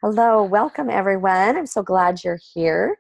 Hello, welcome everyone. I'm so glad you're here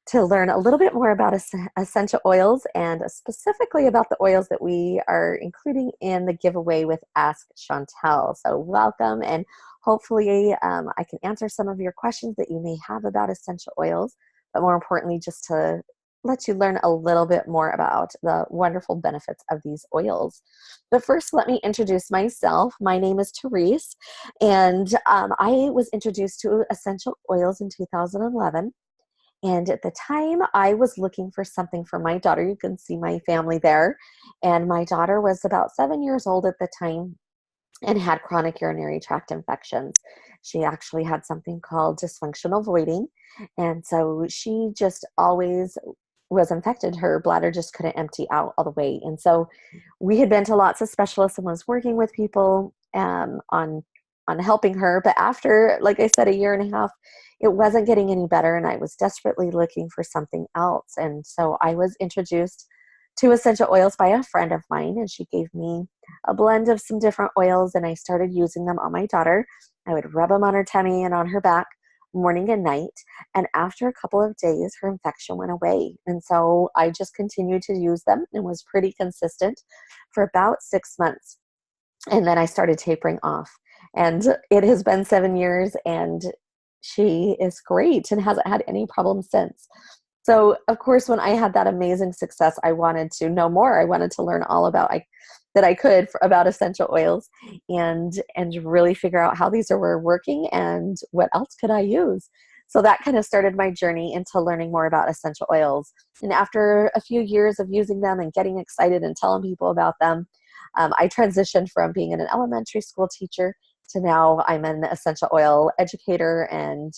to learn a little bit more about essential oils and specifically about the oils that we are including in the giveaway with Ask Chauntel. So welcome, and hopefully I can answer some of your questions that you may have about essential oils, but more importantly, just to let you learn a little bit more about the wonderful benefits of these oils. But first, let me introduce myself. My name is Therese, and I was introduced to essential oils in 2011. And at the time, I was looking for something for my daughter. You can see my family there. And my daughter was about 7 years old at the time and had chronic urinary tract infections. She actually had something called dysfunctional voiding. And so she just always was infected. Her bladder just couldn't empty out all the way. And so we had been to lots of specialists and was working with people on helping her. But after, like I said, a year and a half, it wasn't getting any better, and I was desperately looking for something else. And so I was introduced to essential oils by a friend of mine, and she gave me a blend of some different oils, and I started using them on my daughter. I would rub them on her tummy and on her back morning and night. And after a couple of days, her infection went away. And so I just continued to use them and was pretty consistent for about 6 months. And then I started tapering off. And it has been 7 years, and she is great and hasn't had any problems since. So, of course, when I had that amazing success, I wanted to know more. I wanted to learn all about that I could about essential oils and really figure out how these were working and what else could I use. So that kind of started my journey into learning more about essential oils. And after a few years of using them and getting excited and telling people about them, I transitioned from being an elementary school teacher to now I'm an essential oil educator and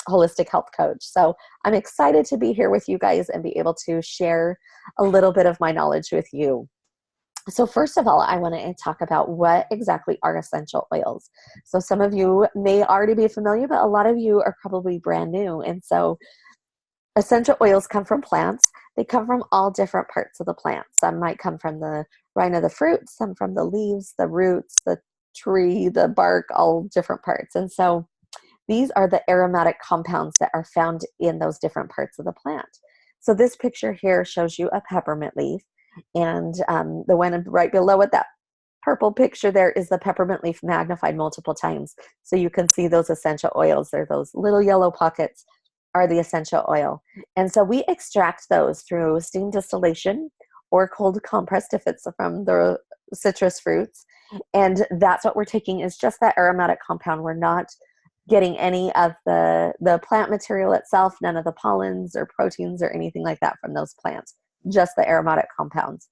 holistic health coach. So I'm excited to be here with you guys and be able to share a little bit of my knowledge with you. So first of all, I want to talk about what exactly are essential oils. So some of you may already be familiar, but a lot of you are probably brand new. And so essential oils come from plants. They come from all different parts of the plant. Some might come from the rind of the fruit, some from the leaves, the roots, the tree, the bark, all different parts. And so these are the aromatic compounds that are found in those different parts of the plant. So this picture here shows you a peppermint leaf, and the one right below it, that purple picture there, is the peppermint leaf magnified multiple times. So you can see those essential oils. They're those little yellow pockets are the essential oil. And so we extract those through steam distillation or cold compressed if it's from the citrus fruits. And that's what we're taking, is just that aromatic compound. We're not getting any of the plant material itself, none of the pollens or proteins or anything like that from those plants, just the aromatic compounds.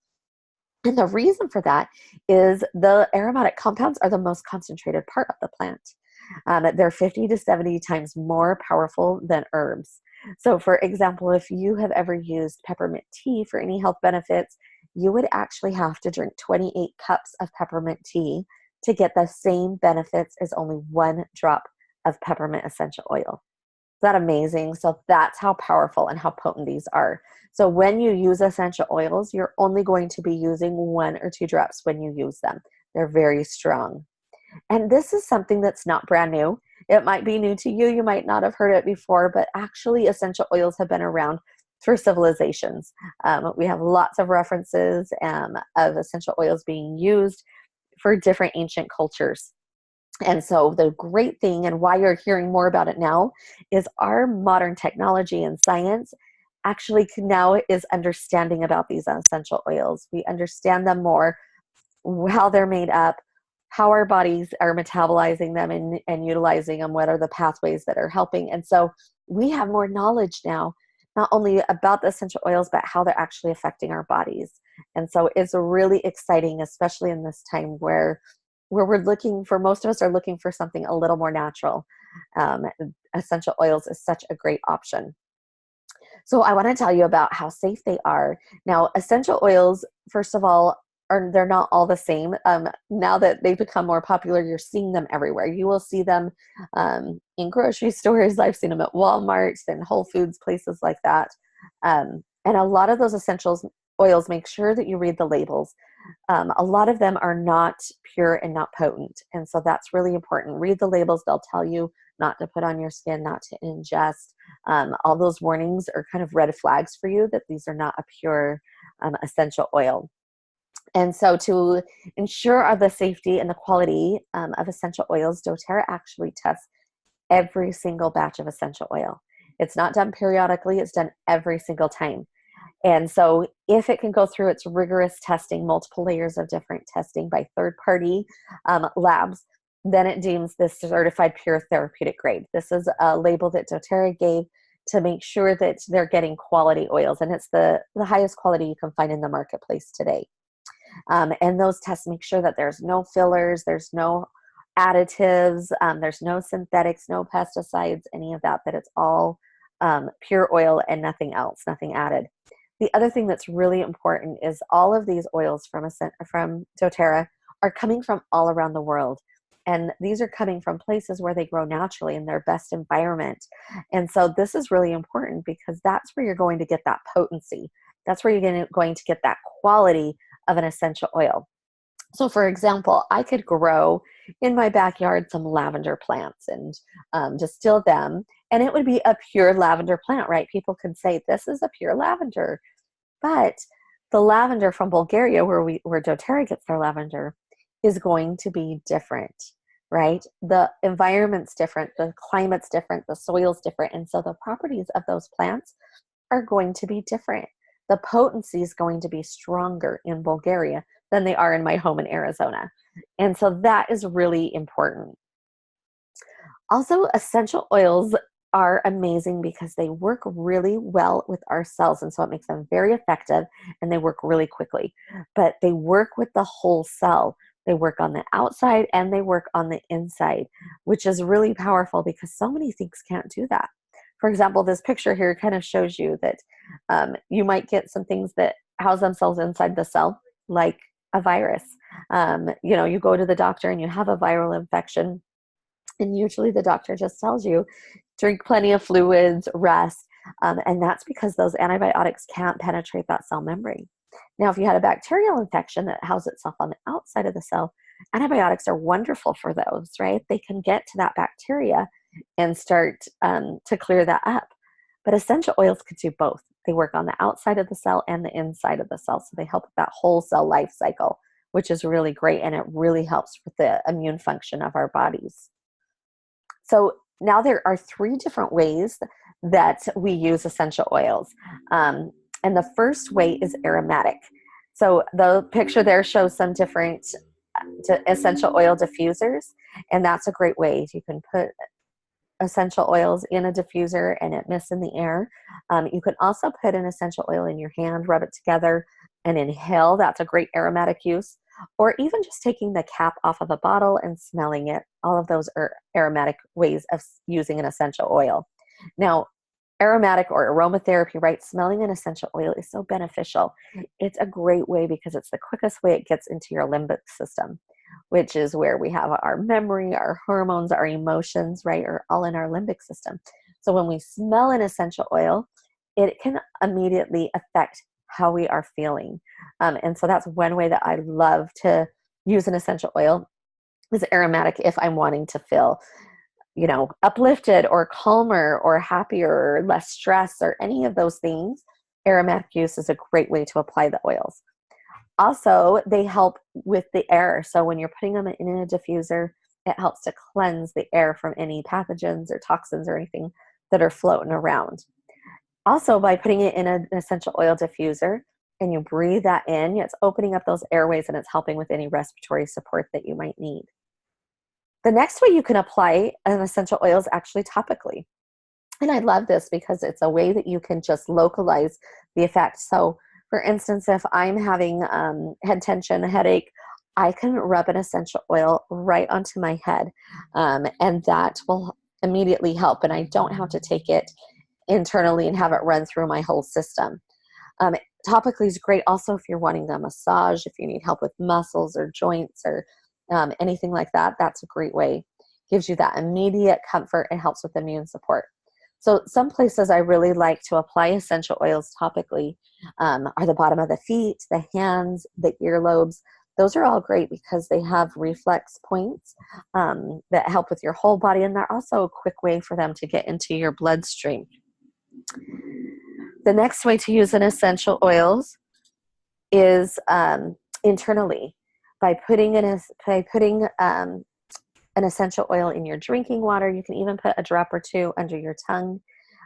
And the reason for that is the aromatic compounds are the most concentrated part of the plant. They're 50 to 70 times more powerful than herbs. So for example, if you have ever used peppermint tea for any health benefits, you would actually have to drink 28 cups of peppermint tea to get the same benefits as only 1 drop of peppermint essential oil. Is that amazing? So that's how powerful and how potent these are. So when you use essential oils, you're only going to be using 1 or 2 drops when you use them. They're very strong. And this is something that's not brand new. It might be new to you. You might not have heard it before, but actually essential oils have been around for civilizations. We have lots of references of essential oils being used for different ancient cultures. And so the great thing, and why you're hearing more about it now, is our modern technology and science actually now is understanding about these essential oils. We understand them more, how they're made up, how our bodies are metabolizing them and utilizing them, what are the pathways that are helping. And so we have more knowledge now, not only about the essential oils, but how they're actually affecting our bodies. And so it's really exciting, especially in this time where we're looking for, most of us are looking for something a little more natural. Essential oils is such a great option. So I want to tell you about how safe they are. Now, essential oils, first of all, they're not all the same. Now that they've become more popular, you're seeing them everywhere. You will see them in grocery stores. I've seen them at Walmart and Whole Foods, places like that. And a lot of those essentials oils, make sure that you read the labels. A lot of them are not pure and not potent, and so that's really important. Read the labels. They'll tell you not to put on your skin, not to ingest. All those warnings are kind of red flags for you that these are not a pure essential oil. And so to ensure the safety and the quality of essential oils, doTERRA actually tests every single batch of essential oil. It's not done periodically, it's done every single time. And so if it can go through its rigorous testing, multiple layers of different testing by third-party labs, then it deems this certified pure therapeutic grade. This is a label that doTERRA gave to make sure that they're getting quality oils, and it's the highest quality you can find in the marketplace today. And those tests make sure that there's no fillers, there's no additives, there's no synthetics, no pesticides, any of that, that it's all pure oil and nothing else, nothing added. The other thing that's really important is all of these oils from doTERRA are coming from all around the world. And these are coming from places where they grow naturally in their best environment. And so this is really important because that's where you're going to get that potency. That's where you're going to get that quality of an essential oil. So for example, I could grow in my backyard some lavender plants and distill them, and it would be a pure lavender plant, right? People could say, this is a pure lavender. But the lavender from Bulgaria, where doTERRA gets their lavender, is going to be different, right? The environment's different, the climate's different, the soil's different, and so the properties of those plants are going to be different. The potency is going to be stronger in Bulgaria than they are in my home in Arizona. And so that is really important. Also, essential oils are amazing because they work really well with our cells, and so it makes them very effective, and they work really quickly. But they work with the whole cell. They work on the outside and they work on the inside, which is really powerful because so many things can't do that. For example, this picture here kind of shows you that you might get some things that house themselves inside the cell, like a virus. You go to the doctor and you have a viral infection, and usually the doctor just tells you, drink plenty of fluids, rest, and that's because those antibiotics can't penetrate that cell membrane. Now, if you had a bacterial infection that houses itself on the outside of the cell, antibiotics are wonderful for those, right? They can get to that bacteria and start to clear that up. But essential oils could do both. They work on the outside of the cell and the inside of the cell, so they help with that whole cell life cycle, which is really great, and it really helps with the immune function of our bodies. So now there are 3 different ways that we use essential oils. And the first way is aromatic. So the picture there shows some different essential oil diffusers, and that's a great way. You can put essential oils in a diffuser and it mists in the air. You can also put an essential oil in your hand, rub it together, and inhale. That's a great aromatic use. Or even just taking the cap off of a bottle and smelling it. All of those are aromatic ways of using an essential oil. Now, aromatic or aromatherapy, right? Smelling an essential oil is so beneficial. It's a great way because it's the quickest way it gets into your limbic system, which is where we have our memory, our hormones, our emotions, right, are all in our limbic system. So when we smell an essential oil, it can immediately affect how we are feeling. And so that's one way that I love to use an essential oil is aromatic if I'm wanting to feel uplifted or calmer or happier or less stress or any of those things. Aromatic use is a great way to apply the oils. Also, they help with the air. So when you're putting them in a diffuser, it helps to cleanse the air from any pathogens or toxins or anything that are floating around. Also, by putting it in an essential oil diffuser and you breathe that in, it's opening up those airways and it's helping with any respiratory support that you might need. The next way you can apply an essential oil is actually topically. And I love this because it's a way that you can just localize the effect. So for instance, if I'm having head tension, a headache, I can rub an essential oil right onto my head, and that will immediately help. And I don't have to take it internally and have it run through my whole system. Topically is great also if you're wanting a massage, if you need help with muscles or joints or anything like that. That's a great way. Gives you that immediate comfort and helps with immune support. So some places I really like to apply essential oils topically are the bottom of the feet, the hands, the earlobes. Those are all great because they have reflex points that help with your whole body, and they're also a quick way for them to get into your bloodstream. The next way to use an essential oils is internally by putting an essential oil in your drinking water. You can even put a drop or two under your tongue.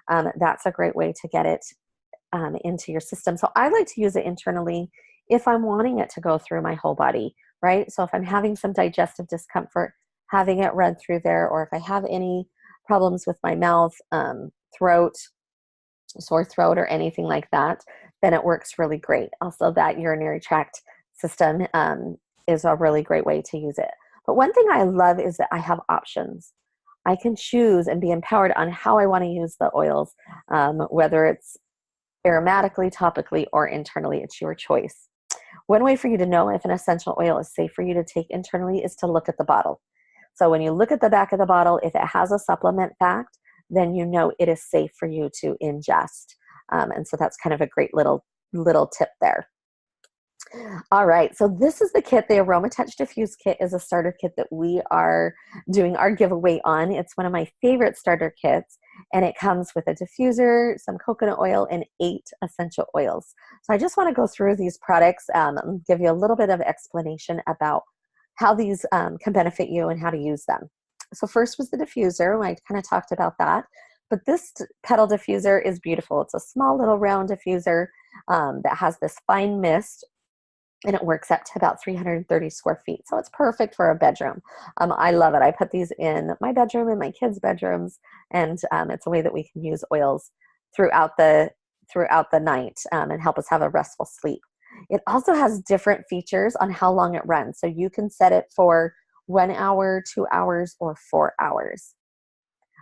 That's a great way to get it into your system. So I like to use it internally if I'm wanting it to go through my whole body, right? So if I'm having some digestive discomfort, having it run through there, or if I have any problems with my mouth, throat, sore throat, or anything like that, then it works really great. Also, that urinary tract system is a really great way to use it. But one thing I love is that I have options. I can choose and be empowered on how I want to use the oils, whether it's aromatically, topically, or internally. It's your choice. One way for you to know if an essential oil is safe for you to take internally is to look at the bottle. So when you look at the back of the bottle, if it has a supplement fact, then you know it is safe for you to ingest. And so that's kind of a great little tip there. All right, so this is the kit. The Aroma Touch Diffuse Kit is a starter kit that we are doing our giveaway on. It's one of my favorite starter kits, and it comes with a diffuser, some coconut oil, and 8 essential oils. So I just want to go through these products and give you a little bit of explanation about how these can benefit you and how to use them. So first was the diffuser. I kind of talked about that. But this Petal Diffuser is beautiful. It's a small little round diffuser that has this fine mist, and it works up to about 330 square feet. So it's perfect for a bedroom. I love it. I put these in my bedroom and my kids' bedrooms, and it's a way that we can use oils throughout the night and help us have a restful sleep. It also has different features on how long it runs. So you can set it for 1 hour, 2 hours, or 4 hours.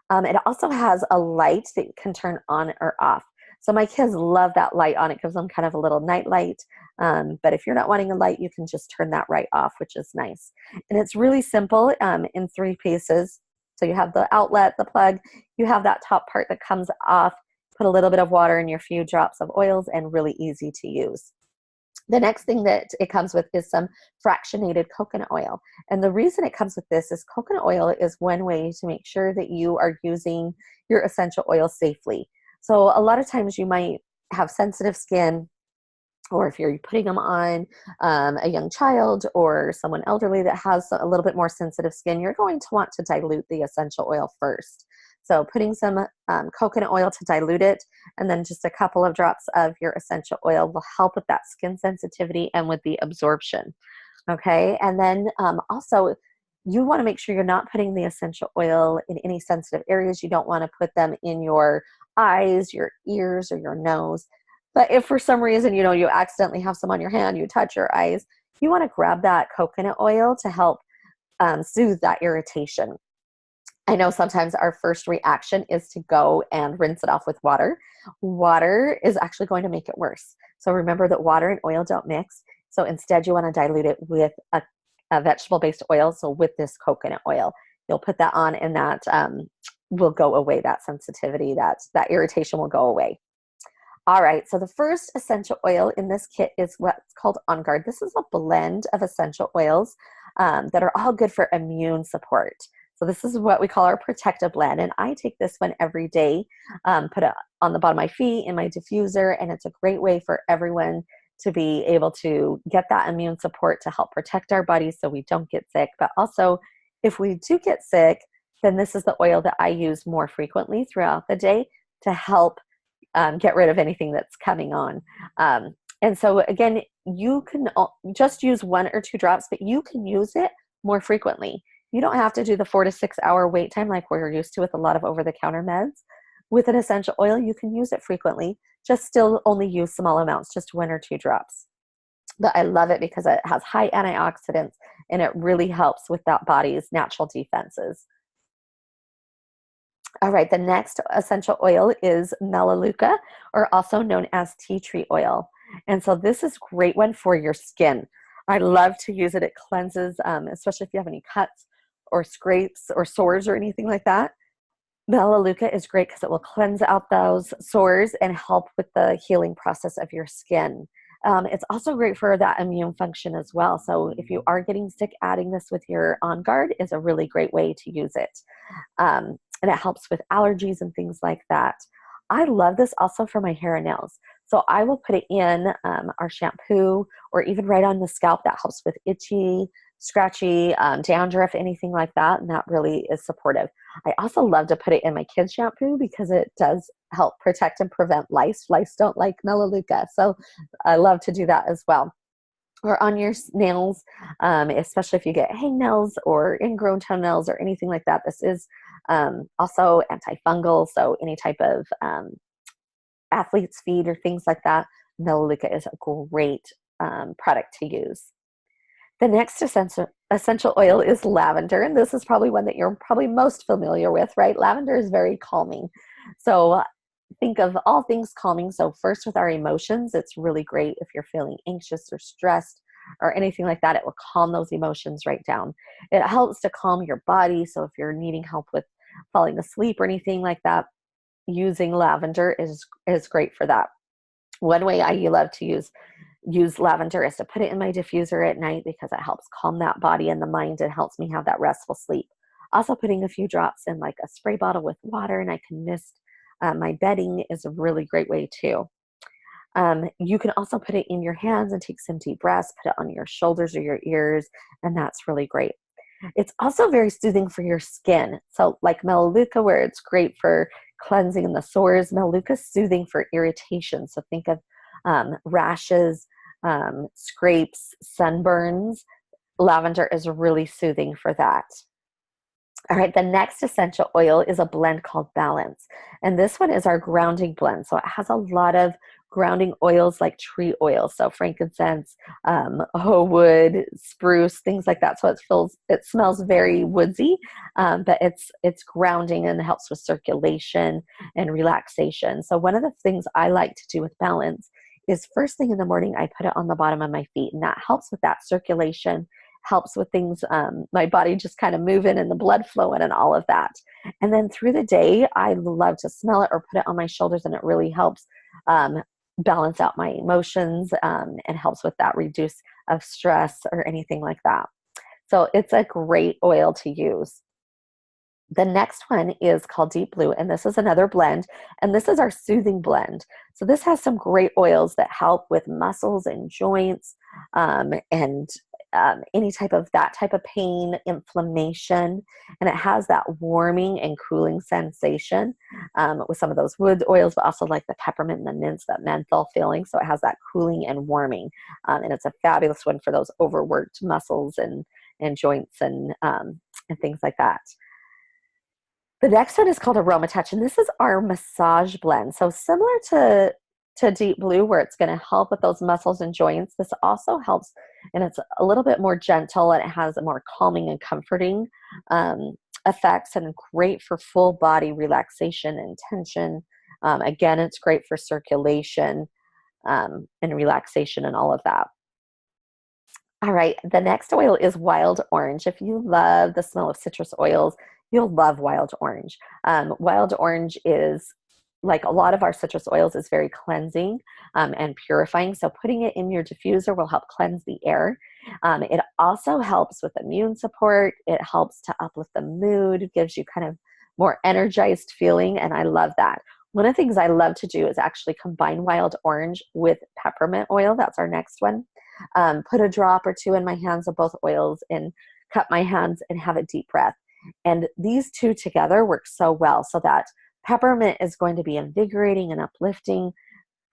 It also has a light that you can turn on or off. So my kids love that light on. It gives them kind of a little night light. But if you're not wanting a light, you can just turn that right off, which is nice. And it's really simple in 3 pieces. So you have the outlet, the plug, you have that top part that comes off, put a little bit of water in your few drops of oils, and really easy to use. The next thing that it comes with is some fractionated coconut oil. And the reason it comes with this is coconut oil is one way to make sure that you are using your essential oil safely. So a lot of times you might have sensitive skin, or if you're putting them on a young child or someone elderly that has a little bit more sensitive skin, you're going to want to dilute the essential oil first. So putting some coconut oil to dilute it, and then just a couple of drops of your essential oil will help with that skin sensitivity and with the absorption. Okay, and then also you want to make sure you're not putting the essential oil in any sensitive areas. You don't want to put them in your eyes, your ears, or your nose. But if for some reason, you accidentally have some on your hand, you touch your eyes, you want to grab that coconut oil to help soothe that irritation. I know sometimes our first reaction is to go and rinse it off with water. Water is actually going to make it worse. So remember that water and oil don't mix. So instead you want to dilute it with a vegetable-based oil. So with this coconut oil, you'll put that on, and that will go away, that sensitivity, that irritation will go away. All right, so the first essential oil in this kit is what's called OnGuard. This is a blend of essential oils that are all good for immune support. So this is what we call our protective blend, and I take this one every day, put it on the bottom of my feet in my diffuser, and it's a great way for everyone to be able to get that immune support to help protect our bodies so we don't get sick. But also, if we do get sick, then this is the oil that I use more frequently throughout the day to help get rid of anything that's coming on. And so again, you can just use 1 or 2 drops, but you can use it more frequently. You don't have to do the 4 to 6 hour wait time like we're used to with a lot of over-the-counter meds. With an essential oil, you can use it frequently, just still only use small amounts, just 1 or 2 drops. But I love it because it has high antioxidants, and it really helps with that body's natural defenses. All right, the next essential oil is Melaleuca, or also known as tea tree oil. And so this is a great one for your skin. I love to use it. It cleanses, especially if you have any cuts or scrapes or sores or anything like that. Melaleuca is great because it will cleanse out those sores and help with the healing process of your skin. It's also great for that immune function as well. So if you are getting sick, adding this with your OnGuard is a really great way to use it. And it helps with allergies and things like that. I love this also for my hair and nails. So I will put it in our shampoo or even right on the scalp. That helps with itchy, scratchy, dandruff, anything like that. And that really is supportive. I also love to put it in my kids' shampoo because it does help protect and prevent lice. Lice don't like Melaleuca. So I love to do that as well. Or on your nails, especially if you get hangnails or ingrown toenails or anything like that. This is also antifungal, so any type of athlete's feet or things like that, Melaleuca is a great product to use. The next essential oil is lavender, and this is probably one that you're probably most familiar with, right? Lavender is very calming. So think of all things calming. So first with our emotions, it's really great if you're feeling anxious or stressed or anything like that. It will calm those emotions right down. It helps to calm your body. So if you're needing help with falling asleep or anything like that, using lavender is great for that. One way I love to use lavender is to put it in my diffuser at night because it helps calm that body and the mind and helps me have that restful sleep. Also putting a few drops in like a spray bottle with water and I can mist my bedding is a really great way too. You can also put it in your hands and take some deep breaths, put it on your shoulders or your ears, and that's really great. It's also very soothing for your skin. So like Melaleuca, where it's great for cleansing the sores, Melaleuca is soothing for irritation. So think of rashes, scrapes, sunburns. Lavender is really soothing for that. All right, the next essential oil is a blend called Balance. And this one is our grounding blend. So it has a lot of grounding oils like tree oil. So frankincense, wood, spruce, things like that. So it smells very woodsy, but it's grounding and helps with circulation and relaxation. So one of the things I like to do with Balance is first thing in the morning, I put it on the bottom of my feet, and that helps with that circulation, helps with things, my body just kind of moving and the blood flowing and all of that. And then through the day, I love to smell it or put it on my shoulders, and it really helps balance out my emotions and helps with that reduce of stress or anything like that. So it's a great oil to use. The next one is called Deep Blue, and this is another blend, and this is our soothing blend. So this has some great oils that help with muscles and joints and any type of pain, inflammation, and it has that warming and cooling sensation with some of those wood oils, but also like the peppermint and the mint, that menthol feeling. So it has that cooling and warming, and it's a fabulous one for those overworked muscles and joints and things like that. The next one is called Aroma Touch, and this is our massage blend. So similar to Deep Blue, where it's going to help with those muscles and joints, this also helps, and it's a little bit more gentle, and it has a more calming and comforting effects, and great for full body relaxation and tension. Again, it's great for circulation and relaxation and all of that. All right, the next oil is Wild Orange. If you love the smell of citrus oils, you'll love Wild Orange. Wild Orange is, like a lot of our citrus oils, is very cleansing and purifying. So putting it in your diffuser will help cleanse the air. It also helps with immune support. It helps to uplift the mood, gives you kind of more energized feeling, and I love that. One of the things I love to do is actually combine Wild Orange with peppermint oil. That's our next one. Put a drop or two in my hands of both oils and cup my hands and have a deep breath. And these two together work so well, so that peppermint is going to be invigorating and uplifting.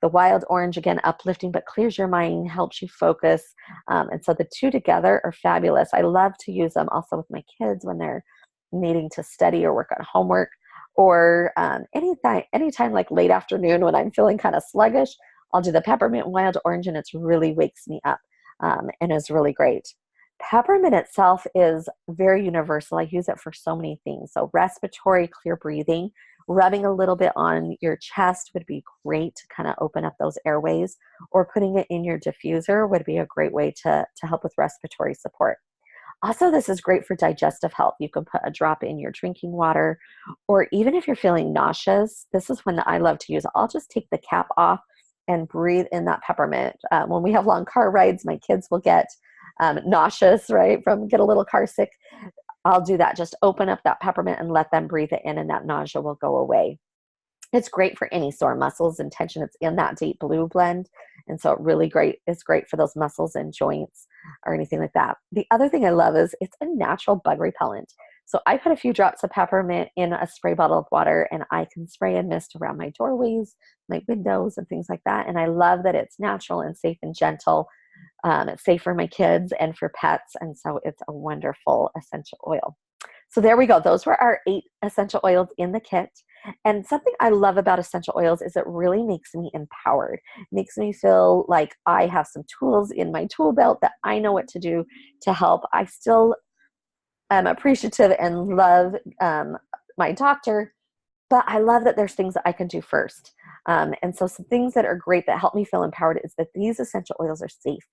The Wild Orange, again, uplifting, but clears your mind, helps you focus. And so the two together are fabulous. I love to use them also with my kids when they're needing to study or work on homework, or anytime like late afternoon when I'm feeling kind of sluggish, I'll do the peppermint Wild Orange, and it really wakes me up and is really great. Peppermint itself is very universal. I use it for so many things. So respiratory, clear breathing, rubbing a little bit on your chest would be great to kind of open up those airways, or putting it in your diffuser would be a great way to help with respiratory support. Also, this is great for digestive health. You can put a drop in your drinking water, or even if you're feeling nauseous, this is one that I love to use. I'll just take the cap off and breathe in that peppermint. When we have long car rides, my kids will get nauseous, right, get a little car sick. I'll do that. Just open up that peppermint and let them breathe it in, and that nausea will go away. It's great for any sore muscles and tension. It's in that deep blue blend. And so it's great for those muscles and joints or anything like that. The other thing I love is it's a natural bug repellent. So I put a few drops of peppermint in a spray bottle of water, and I can spray and mist around my doorways, my windows, and things like that. And I love that it's natural and safe and gentle. It's safe for my kids and for pets. And so it's a wonderful essential oil. So there we go. Those were our 8 essential oils in the kit. And something I love about essential oils is it really makes me empowered. It makes me feel like I have some tools in my tool belt that I know what to do to help. I still am appreciative and love my doctor, but I love that there's things that I can do first. And so some things that are great that help me feel empowered is that these essential oils are safe.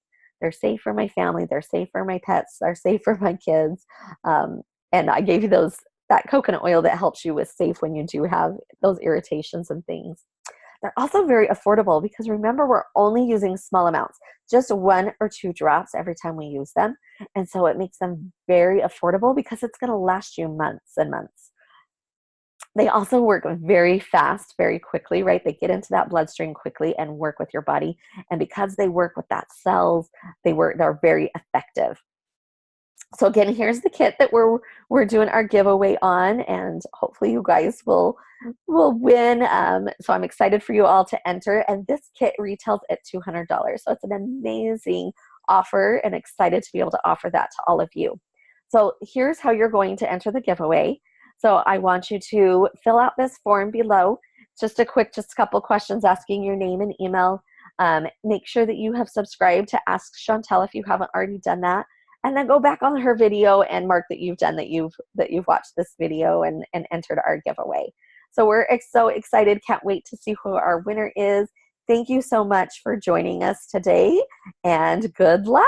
They're safe for my family. They're safe for my pets. They're safe for my kids. And I gave you that coconut oil that helps you with safe when you do have those irritations and things. They're also very affordable because remember, we're only using small amounts, just 1 or 2 drops every time we use them. And so it makes them very affordable because it's going to last you months and months. They also work very fast, very quickly, right? They get into that bloodstream quickly and work with your body. And because they work with that cells, they're very effective. So again, here's the kit that we're doing our giveaway on, and hopefully you guys will win. So I'm excited for you all to enter. And this kit retails at $200. So it's an amazing offer, and excited to be able to offer that to all of you. So here's how you're going to enter the giveaway. So I want you to fill out this form below. Just a couple questions asking your name and email. Make sure that you have subscribed to Ask Chauntel if you haven't already done that. And then go back on her video and mark that you've watched this video and entered our giveaway. So we're so excited. Can't wait to see who our winner is. Thank you so much for joining us today, and good luck.